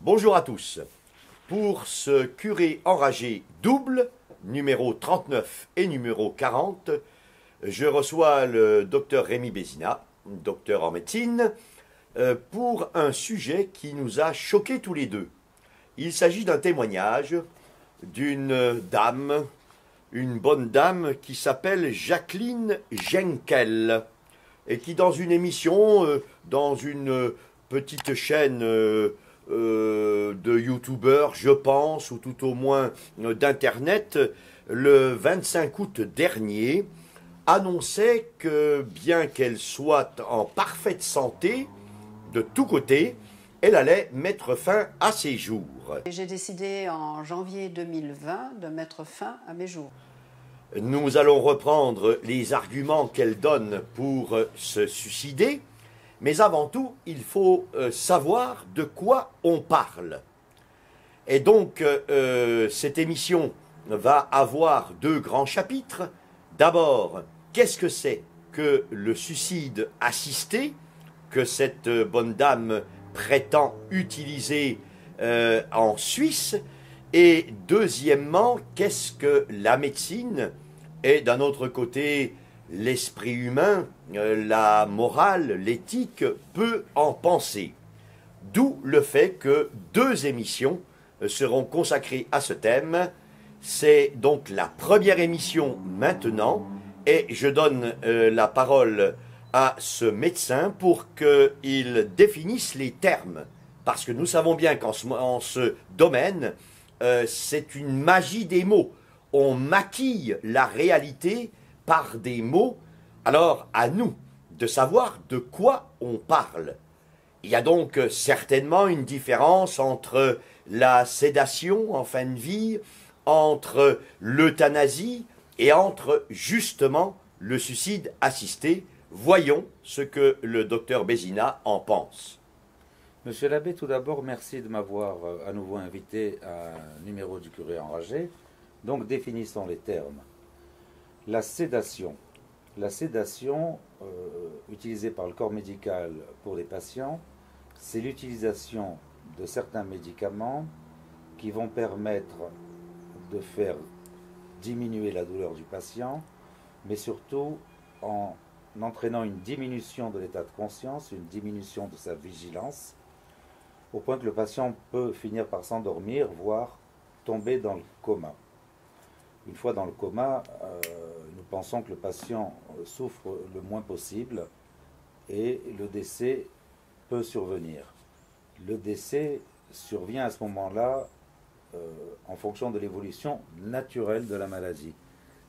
Bonjour à tous. Pour ce curé enragé double, numéro 39 et numéro 40, je reçois le docteur Rémi Bézina, docteur en médecine, pour un sujet qui nous a choqués tous les deux. Il s'agit d'un témoignage d'une dame, une bonne dame qui s'appelle Jacqueline Jenkel et qui dans une émission, dans une petite chaîne de youtubeurs, je pense, ou tout au moins d'internet, le 25 août dernier, annonçait que bien qu'elle soit en parfaite santé, de tous côtés, elle allait mettre fin à ses jours. J'ai décidé en janvier 2020 de mettre fin à mes jours. Nous allons reprendre les arguments qu'elle donne pour se suicider, mais avant tout, il faut savoir de quoi on parle. Et donc, cette émission va avoir deux grands chapitres. D'abord, qu'est-ce que c'est que le suicide assisté, que cette bonne dame prétend utiliser en Suisse, et deuxièmement, qu'est-ce que la médecine et d'un autre côté l'esprit humain, la morale, l'éthique peut en penser. D'où le fait que deux émissions seront consacrées à ce thème. C'est donc la première émission maintenant et je donne la parole à ce médecin pour qu'il définisse les termes. Parce que nous savons bien qu'en ce domaine, c'est une magie des mots. On maquille la réalité par des mots. Alors, à nous de savoir de quoi on parle. Il y a donc certainement une différence entre la sédation en fin de vie, entre l'euthanasie et entre justement le suicide assisté. Voyons ce que le docteur Bézina en pense. Monsieur l'abbé, tout d'abord, merci de m'avoir à nouveau invité à un numéro du curé enragé. Donc, définissons les termes. La sédation. La sédation, utilisée par le corps médical pour les patients, c'est l'utilisation de certains médicaments qui vont permettre de faire diminuer la douleur du patient, mais surtout en entraînant une diminution de l'état de conscience, une diminution de sa vigilance, au point que le patient peut finir par s'endormir, voire tomber dans le coma. Une fois dans le coma, nous pensons que le patient souffre le moins possible et le décès peut survenir. Le décès survient à ce moment-là en fonction de l'évolution naturelle de la maladie.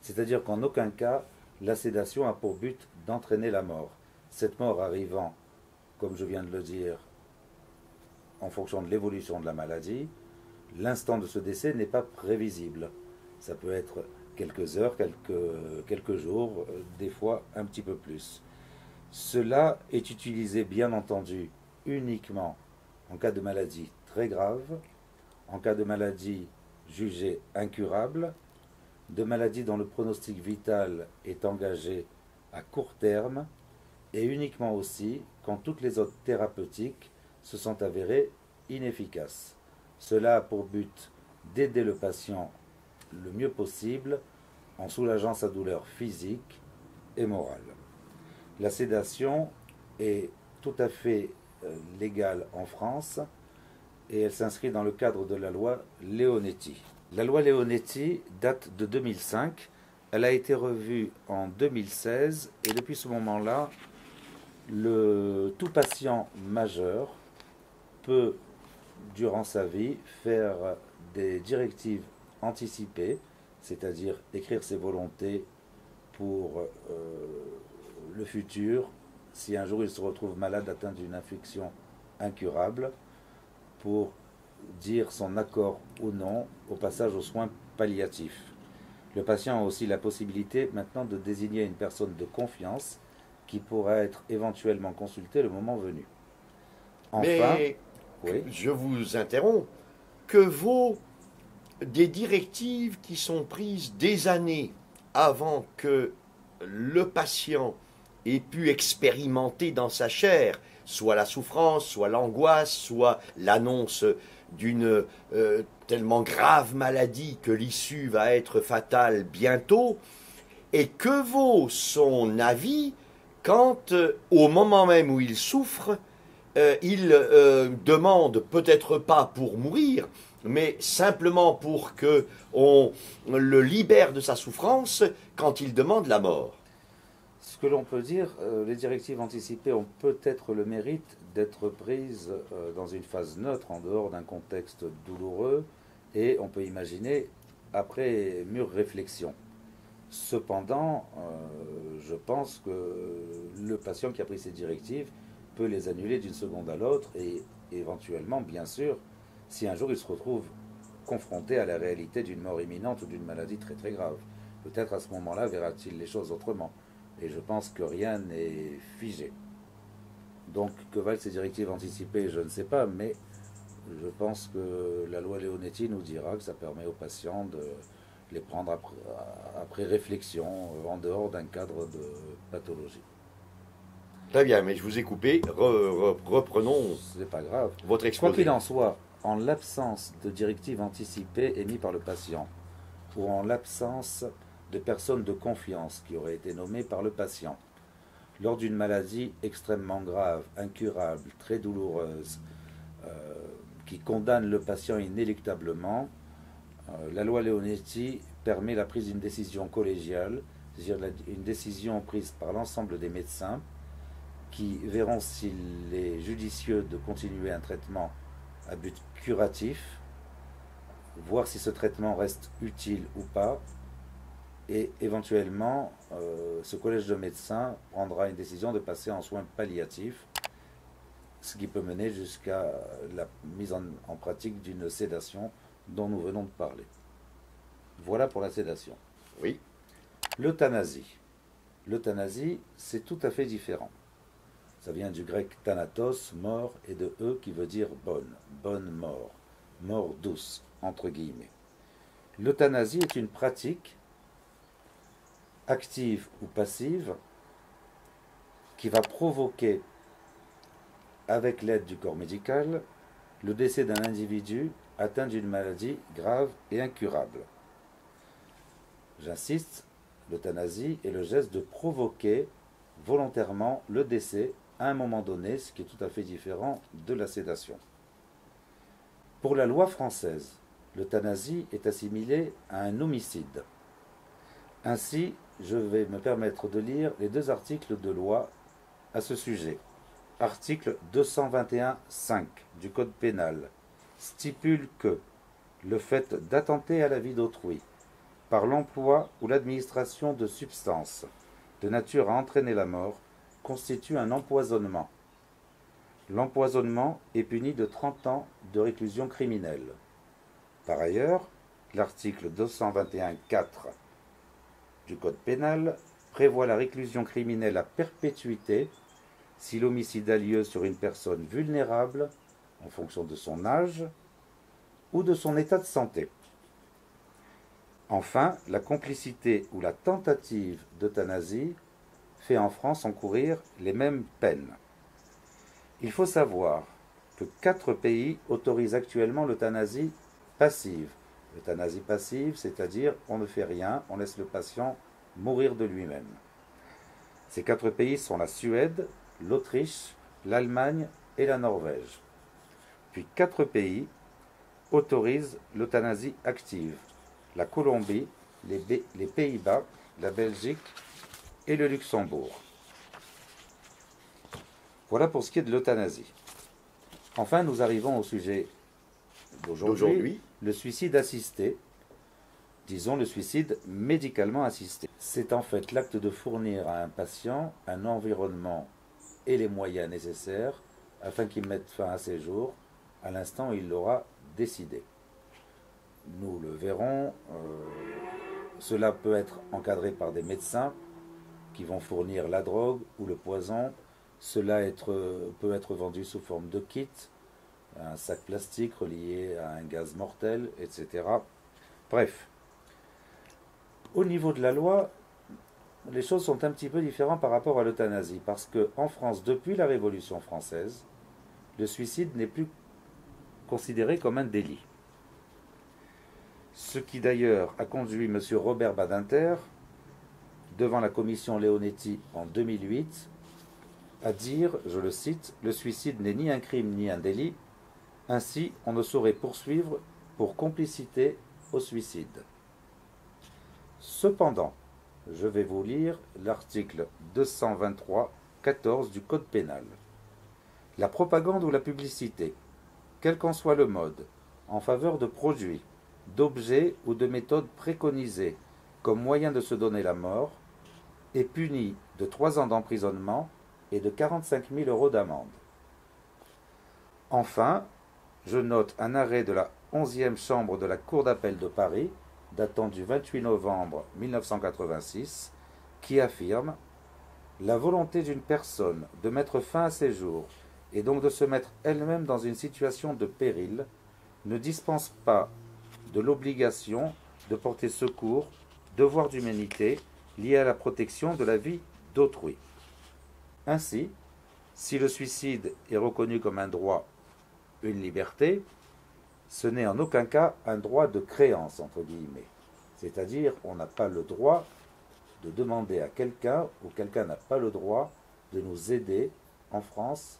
C'est-à-dire qu'en aucun cas, la sédation a pour but d'entraîner la mort. Cette mort arrivant, comme je viens de le dire, en fonction de l'évolution de la maladie, l'instant de ce décès n'est pas prévisible. Ça peut être quelques heures, quelques jours, des fois un petit peu plus. Cela est utilisé, bien entendu, uniquement en cas de maladie très grave, en cas de maladie jugée incurable, de maladie dont le pronostic vital est engagé à court terme, et uniquement aussi quand toutes les autres thérapeutiques se sont avérées inefficaces. Cela a pour but d'aider le patient le mieux possible en soulageant sa douleur physique et morale. La sédation est tout à fait légale en France et elle s'inscrit dans le cadre de la loi Leonetti. La loi Leonetti date de 2005, elle a été revue en 2016 et depuis ce moment-là, tout patient majeur peut, durant sa vie, faire des directives anticipées, c'est-à-dire écrire ses volontés pour le futur, si un jour il se retrouve malade atteint d'une infection incurable, pour dire son accord ou non au passage aux soins palliatifs. Le patient a aussi la possibilité maintenant de désigner une personne de confiance qui pourra être éventuellement consultée le moment venu. Enfin, mais oui. Je vous interromps, que vaut des directives qui sont prises des années avant que le patient ait pu expérimenter dans sa chair soit la souffrance, soit l'angoisse, soit l'annonce d'une tellement grave maladie que l'issue va être fatale bientôt. Et que vaut son avis quand, au moment même où il souffre, il demande peut-être pas pour mourir, mais simplement pour que on le libère de sa souffrance quand il demande la mort. Ce que l'on peut dire, les directives anticipées ont peut-être le mérite d'être prises dans une phase neutre, en dehors d'un contexte douloureux, et on peut imaginer après mûre réflexion. Cependant, je pense que le patient qui a pris ces directives peut les annuler d'une seconde à l'autre et éventuellement, bien sûr, si un jour il se retrouve confronté à la réalité d'une mort imminente ou d'une maladie très très grave. Peut-être à ce moment-là verra-t-il les choses autrement. Et je pense que rien n'est figé. Donc, que valent ces directives anticipées, je ne sais pas, mais je pense que la loi Leonetti nous dira que ça permet aux patients de les prendre après réflexion, en dehors d'un cadre de pathologie. Très bien, mais je vous ai coupé. Reprenons C'est pas grave. votre Quoi exposé. qu'il en soit, en l'absence de directives anticipées émises par le patient, ou en l'absence de personnes de confiance qui auraient été nommées par le patient, lors d'une maladie extrêmement grave, incurable, très douloureuse, qui condamne le patient inéluctablement, la loi Leonetti permet la prise d'une décision collégiale, c'est-à-dire une décision prise par l'ensemble des médecins qui verront s'il est judicieux de continuer un traitement à but curatif, voir si ce traitement reste utile ou pas, et éventuellement, ce collège de médecins prendra une décision de passer en soins palliatifs, ce qui peut mener jusqu'à la mise en pratique d'une sédation dont nous venons de parler. Voilà pour la sédation. Oui. L'euthanasie. L'euthanasie, c'est tout à fait différent. Ça vient du grec thanatos, mort, et de qui veut dire bonne, bonne mort, mort douce, entre guillemets. L'euthanasie est une pratique active ou passive qui va provoquer, avec l'aide du corps médical, le décès d'un individu atteint d'une maladie grave et incurable. J'insiste, l'euthanasie est le geste de provoquer volontairement le décès à un moment donné, ce qui est tout à fait différent de la sédation. Pour la loi française, l'euthanasie est assimilée à un homicide. Ainsi, je vais me permettre de lire les deux articles de loi à ce sujet. Article 221.5 du Code pénal stipule que le fait d'attenter à la vie d'autrui par l'emploi ou l'administration de substances de nature à entraîner la mort constitue un empoisonnement. L'empoisonnement est puni de 30 ans de réclusion criminelle. Par ailleurs, l'article 221.4 du Code pénal prévoit la réclusion criminelle à perpétuité si l'homicide a lieu sur une personne vulnérable en fonction de son âge ou de son état de santé. Enfin, la complicité ou la tentative d'euthanasie fait en France encourir les mêmes peines. Il faut savoir que 4 pays autorisent actuellement l'euthanasie passive. L'euthanasie passive, c'est-à-dire on ne fait rien, on laisse le patient mourir de lui-même. Ces 4 pays sont la Suède, l'Autriche, l'Allemagne et la Norvège. Puis 4 pays autorisent l'euthanasie active. La Colombie, les Pays-Bas, la Belgique et le Luxembourg. Voilà pour ce qui est de l'euthanasie. Enfin, nous arrivons au sujet d'aujourd'hui, le suicide assisté, disons le suicide médicalement assisté. C'est en fait l'acte de fournir à un patient un environnement et les moyens nécessaires afin qu'il mette fin à ses jours à l'instant où il l'aura décidé. Nous le verrons, cela peut être encadré par des médecins qui vont fournir la drogue ou le poison. Cela peut être vendu sous forme de kit, un sac plastique relié à un gaz mortel, etc. Bref, au niveau de la loi, les choses sont un petit peu différentes par rapport à l'euthanasie, parce qu'en France, depuis la Révolution française, le suicide n'est plus considéré comme un délit. Ce qui d'ailleurs a conduit M. Robert Badinter, devant la commission Leonetti en 2008, à dire, je le cite, « Le suicide n'est ni un crime ni un délit, ainsi on ne saurait poursuivre pour complicité au suicide. » Cependant, je vais vous lire l'article 223-14 du Code pénal. La propagande ou la publicité, quel qu'en soit le mode, en faveur de produits, d'objets ou de méthodes préconisées comme moyen de se donner la mort, est punie de 3 ans d'emprisonnement et de 45 000 € d'amende. Enfin, je note un arrêt de la 11e chambre de la Cour d'appel de Paris, datant du 28 novembre 1986, qui affirme « La volonté d'une personne de mettre fin à ses jours et donc de se mettre elle-même dans une situation de péril ne dispense pas de l'obligation de porter secours, devoir d'humanité lié à la protection de la vie d'autrui. » Ainsi, si le suicide est reconnu comme un droit, une liberté, ce n'est en aucun cas un droit de créance, entre guillemets. C'est-à-dire, on n'a pas le droit de demander à quelqu'un, ou quelqu'un n'a pas le droit de nous aider, en France,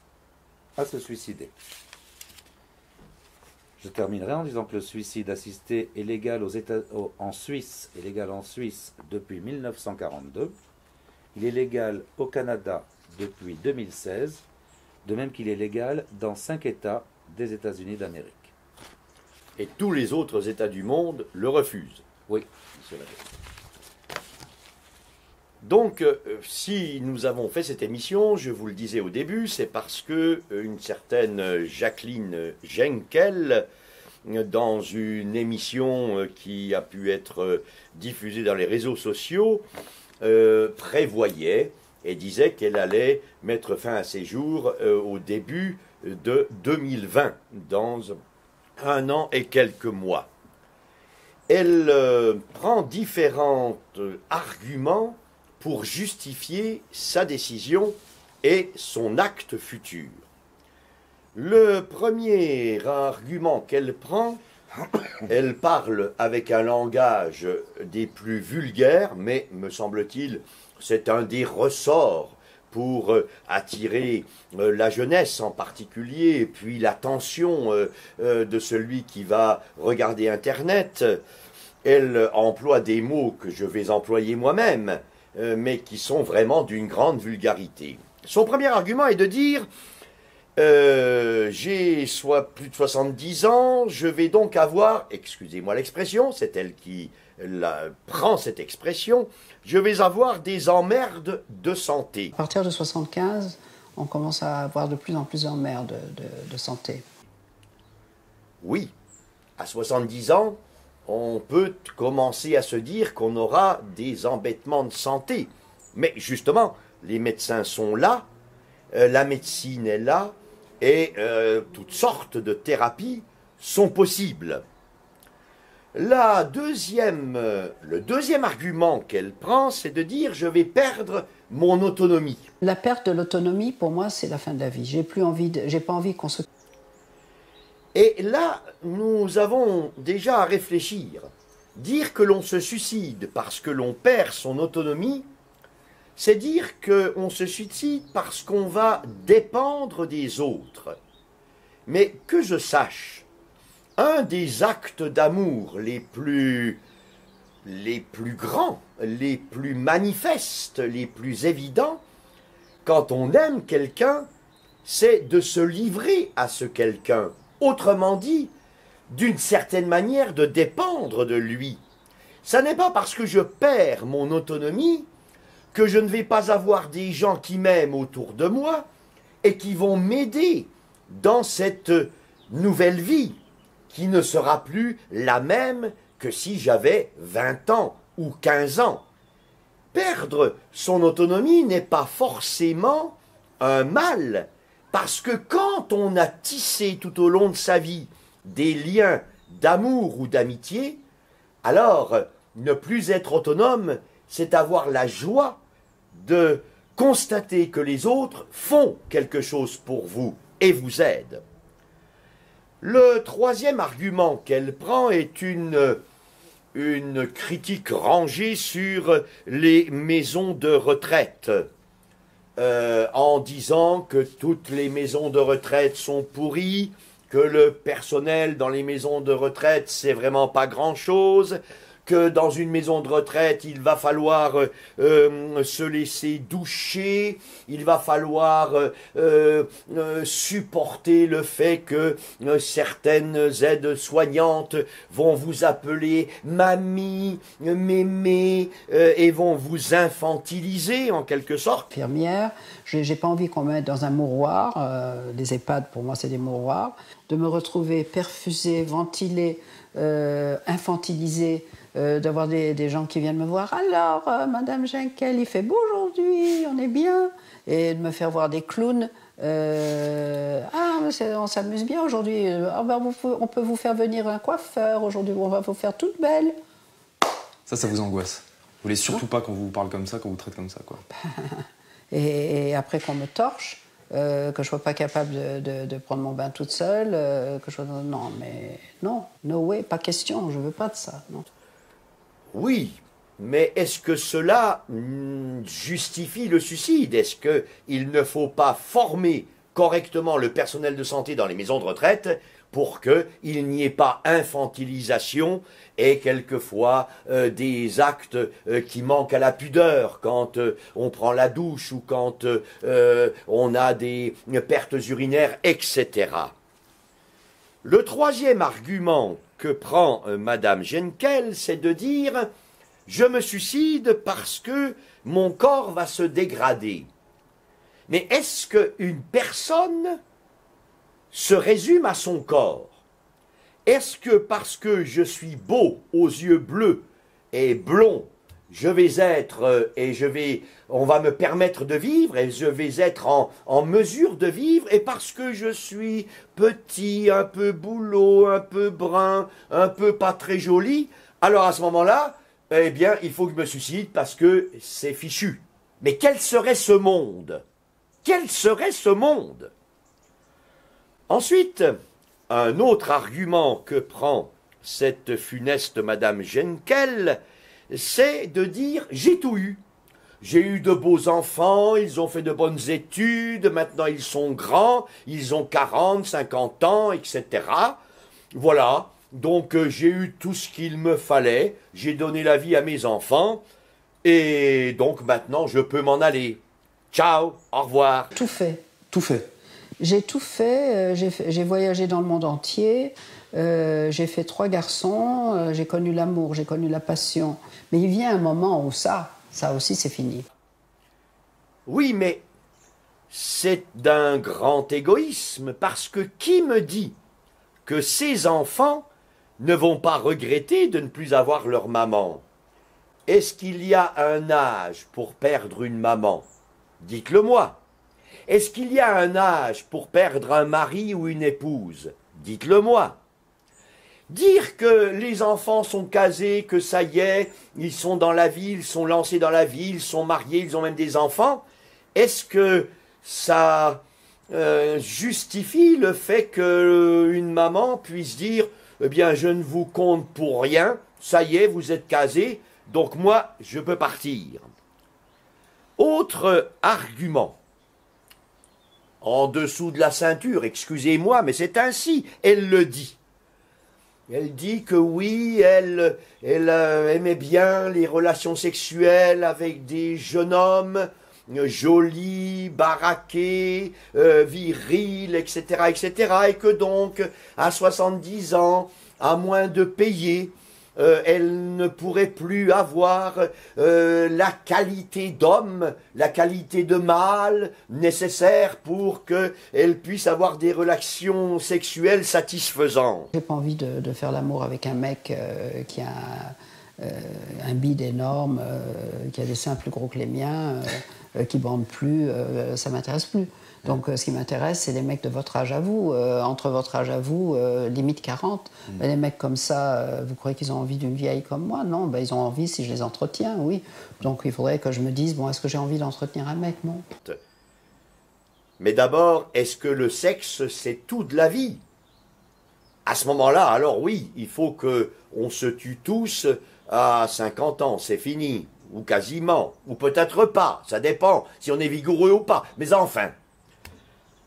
à se suicider. Je terminerai en disant que le suicide assisté est légal en Suisse, est légal en Suisse depuis 1942. Il est légal au Canada depuis 2016, de même qu'il est légal dans 5 États des États-Unis d'Amérique. Et tous les autres États du monde le refusent. Oui, monsieur l'abbé. Donc, si nous avons fait cette émission, je vous le disais au début, c'est parce que une certaine Jacqueline Jenkel, dans une émission qui a pu être diffusée dans les réseaux sociaux, prévoyait et disait qu'elle allait mettre fin à ses jours au début de 2020, dans 1 an et quelques mois. Elle prend différents arguments pour justifier sa décision et son acte futur. Le premier argument qu'elle prend, elle parle avec un langage des plus vulgaires, mais, me semble-t-il, c'est un des ressorts pour attirer la jeunesse en particulier, et puis l'attention de celui qui va regarder Internet. Elle emploie des mots que je vais employer moi-même, mais qui sont vraiment d'une grande vulgarité. Son premier argument est de dire j'ai plus de 70 ans, je vais donc avoir, excusez-moi l'expression, c'est elle qui prend cette expression, je vais avoir des emmerdes de santé. À partir de 75, on commence à avoir de plus en plus d'emmerdes de santé. Oui, à 70 ans, on peut commencer à se dire qu'on aura des embêtements de santé. Mais justement, les médecins sont là, la médecine est là, et toutes sortes de thérapies sont possibles. Le deuxième argument qu'elle prend, c'est de dire « je vais perdre mon autonomie ». La perte de l'autonomie, pour moi, c'est la fin de la vie. J'ai pas envie qu'on se... Et là, nous avons déjà à réfléchir. Dire que l'on se suicide parce que l'on perd son autonomie, c'est dire qu'on se suicide parce qu'on va dépendre des autres. Mais que je sache, un des actes d'amour les plus grands, les plus manifestes, les plus évidents, quand on aime quelqu'un, c'est de se livrer à ce quelqu'un. Autrement dit, d'une certaine manière, de dépendre de lui. Ça n'est pas parce que je perds mon autonomie que je ne vais pas avoir des gens qui m'aiment autour de moi et qui vont m'aider dans cette nouvelle vie, qui ne sera plus la même que si j'avais 20 ans ou 15 ans. Perdre son autonomie n'est pas forcément un mal, parce que quand on a tissé tout au long de sa vie des liens d'amour ou d'amitié, alors ne plus être autonome, c'est avoir la joie de constater que les autres font quelque chose pour vous et vous aident. Le troisième argument qu'elle prend est une critique rangée sur les maisons de retraite, en disant que toutes les maisons de retraite sont pourries, que le personnel dans les maisons de retraite, c'est vraiment pas grand-chose, que dans une maison de retraite, il va falloir se laisser doucher, il va falloir supporter le fait que certaines aides soignantes vont vous appeler mamie, mémé, et vont vous infantiliser en quelque sorte. Infirmière, j'ai pas envie qu'on me mette dans un mouroir, les EHPAD pour moi c'est des mouroirs, de me retrouver perfusée, ventilée, infantilisée, d'avoir des gens qui viennent me voir. Alors, Madame Jenkel, il fait beau aujourd'hui, on est bien. Et de me faire voir des clowns. On s'amuse bien aujourd'hui. On peut vous faire venir un coiffeur aujourd'hui, on va vous faire toute belle. Ça vous angoisse. Vous voulez surtout pas qu'on vous parle comme ça, qu'on vous traite comme ça, quoi. Et après qu'on me torche, que je sois pas capable de prendre mon bain toute seule, non, mais non, no way, pas question, je veux pas de ça, non. Oui, mais est-ce que cela justifie le suicide? Est-ce qu'il ne faut pas former correctement le personnel de santé dans les maisons de retraite pour qu'il n'y ait pas infantilisation et quelquefois des actes qui manquent à la pudeur quand on prend la douche ou quand on a des pertes urinaires, etc. Le troisième argument que prend Madame Jenkel, c'est de dire « je me suicide parce que mon corps va se dégrader ». Mais est-ce qu'une personne se résume à son corps? Est-ce que parce que je suis beau aux yeux bleus et blond, on va me permettre de vivre et je vais être en mesure de vivre, et parce que je suis petit, un peu boulot, un peu brun, un peu pas très joli, alors à ce moment-là, eh bien, il faut que je me suicide parce que c'est fichu. Mais quel serait ce monde? Quel serait ce monde? Ensuite, un autre argument que prend cette funeste Madame Jenkel, c'est de dire « j'ai tout eu ». J'ai eu de beaux enfants, ils ont fait de bonnes études, maintenant ils sont grands, ils ont 40, 50 ans, etc. Voilà, donc j'ai eu tout ce qu'il me fallait, j'ai donné la vie à mes enfants, et donc maintenant je peux m'en aller. Ciao, au revoir. Tout fait. Tout fait. J'ai tout fait, j'ai voyagé dans le monde entier, j'ai fait 3 garçons, j'ai connu l'amour, j'ai connu la passion. Mais il vient un moment où ça aussi c'est fini. Oui, mais c'est d'un grand égoïsme, parce que qui me dit que ces enfants ne vont pas regretter de ne plus avoir leur maman? Est-ce qu'il y a un âge pour perdre une maman? Dites-le moi. Est-ce qu'il y a un âge pour perdre un mari ou une épouse? Dites-le moi. Dire que les enfants sont casés, que ça y est, ils sont dans la vie, ils sont lancés dans la vie, ils sont mariés, ils ont même des enfants, est-ce que ça justifie le fait qu'une maman puisse dire « Eh bien, je ne vous compte pour rien, ça y est, vous êtes casés, donc moi, je peux partir ». Autre argument. En dessous de la ceinture, excusez-moi, mais c'est ainsi, elle le dit. Elle dit que oui, elle aimait bien les relations sexuelles avec des jeunes hommes, jolis, baraqués, virils, etc., etc., et que donc, à 70 ans, à moins de payer, elle ne pourrait plus avoir la qualité d'homme, la qualité de mâle nécessaire pour qu'elle puisse avoir des relations sexuelles satisfaisantes. J'ai pas envie de faire l'amour avec un mec qui a un bide énorme, qui a des seins plus gros que les miens, qui bande plus, ça m'intéresse plus. Donc ce qui m'intéresse, c'est les mecs de votre âge à vous, entre votre âge à vous, limite 40. Les mecs comme ça, vous croyez qu'ils ont envie d'une vieille comme moi? Non, ben, ils ont envie si je les entretiens, oui. Donc il faudrait que je me dise, bon, est-ce que j'ai envie d'entretenir un mec? Non. Mais d'abord, est-ce que le sexe, c'est tout de la vie? À ce moment-là, alors oui, il faut que on se tue tous à 50 ans, c'est fini, ou quasiment, ou peut-être pas, ça dépend si on est vigoureux ou pas. Mais enfin,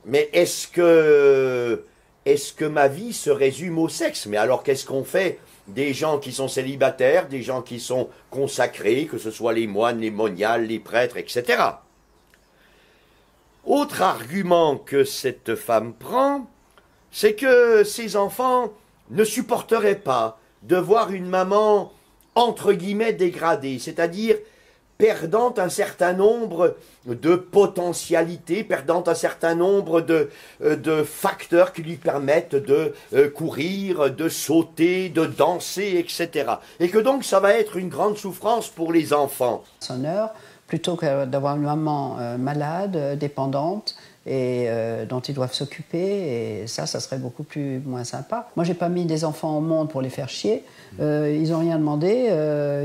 mais est-ce que ma vie se résume au sexe? Mais alors qu'est-ce qu'on fait des gens qui sont célibataires, des gens qui sont consacrés, que ce soit les moines, les moniales, les prêtres, etc. Autre argument que cette femme prend, c'est que ses enfants ne supporteraient pas de voir une maman entre guillemets dégradée, c'est-à-dire perdant un certain nombre de potentialités, perdant un certain nombre de facteurs qui lui permettent de courir, de sauter, de danser, etc. Et que donc ça va être une grande souffrance pour les enfants. Son heure, plutôt que d'avoir une maman malade, dépendante, et dont ils doivent s'occuper, et ça serait beaucoup moins sympa. Moi, j'ai pas mis des enfants au monde pour les faire chier. Ils n'ont rien demandé,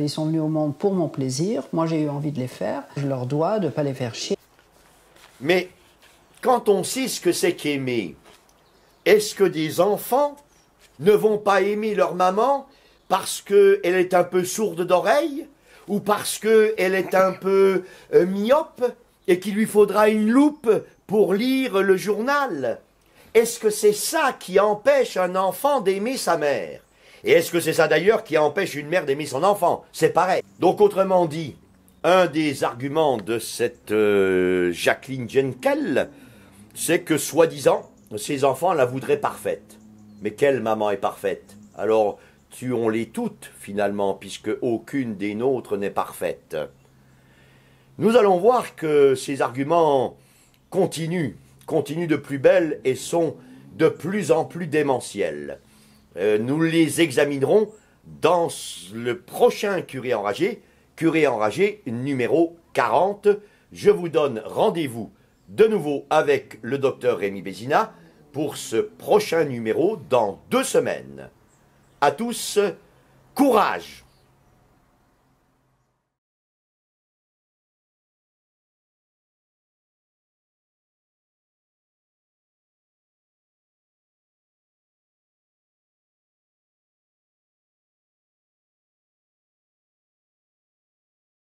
ils sont venus au monde pour mon plaisir. Moi, j'ai eu envie de les faire. Je leur dois de ne pas les faire chier. Mais quand on sait ce que c'est qu'aimer, est-ce que des enfants ne vont pas aimer leur maman parce qu'elle est un peu sourde d'oreille ou parce qu'elle est un peu myope et qu'il lui faudra une loupe pour lire le journal? Est-ce que c'est ça qui empêche un enfant d'aimer sa mère? Et est-ce que c'est ça d'ailleurs qui empêche une mère d'aimer son enfant? C'est pareil. Donc autrement dit, un des arguments de cette Jacqueline Jenkel, c'est que soi-disant, ses enfants la voudraient parfaite. Mais quelle maman est parfaite? Alors, tuons-les toutes finalement, puisque aucune des nôtres n'est parfaite. Nous allons voir que ces arguments continuent de plus belle et sont de plus en plus démentiels. Nous les examinerons dans le prochain Curé enragé numéro 40. Je vous donne rendez-vous de nouveau avec le docteur Rémi Bézina pour ce prochain numéro dans 2 semaines. À tous, courage!